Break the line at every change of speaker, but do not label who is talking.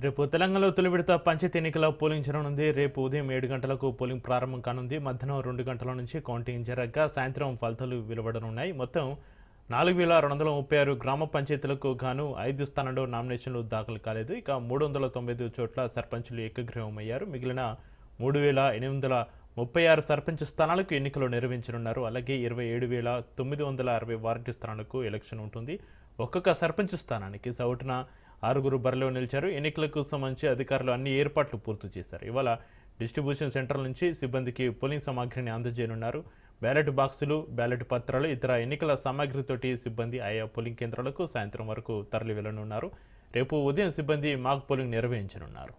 రేపు తెలంగాణలో తొలి విడత పంచాయతీ ఎన్నికల పోలింగ్ జరగనుంది. రేపు ఉదయం 7 గంటలకు పోలింగ్ ప్రారంభం కానుంది. మధ్యాహ్నం 2 గంటల నుంచి కౌంటింగ్ జరగగా సాయంత్రం ఫలితాలు వెలువడనున్నాయి. మొత్తం 4,236 గ్రామ పంచాయతీలకు గాను 5 స్థానాల్లో నామినేషన్లు దాఖలు కాలేదు. ఇక 395 చోట్ల సర్పంచులు ఏకగ్రీవమయ్యారు. మిగిలిన 3,836 సర్పంచ్ స్థానాలకు ఎన్నికలు నిర్వహించనున్నారు. అలాగే 27,960 వార్డు స్థానాలకు ఎలక్షన్ ఉంటుంది. ఒక్కొక్క సర్పంచ్ స్థానానికి సౌటున 6 బరిలో నిలిచారు. ఎన్నికలకు సంబంధించి అధికారులు అన్ని ఏర్పాట్లు పూర్తి చేశారు. ఇవాళ డిస్ట్రిబ్యూషన్ సెంటర్ల నుంచి సిబ్బందికి పోలింగ్ సామాగ్రిని అందజేయనున్నారు. బ్యాలెట్ బాక్సులు, బ్యాలెట్ పత్రాలు, ఇతర ఎన్నికల సామాగ్రితోటి సిబ్బంది ఆయా పోలింగ్ కేంద్రాలకు సాయంత్రం వరకు తరలి వెళ్లనున్నారు. రేపు ఉదయం సిబ్బంది మాక్ పోలింగ్ నిర్వహించనున్నారు.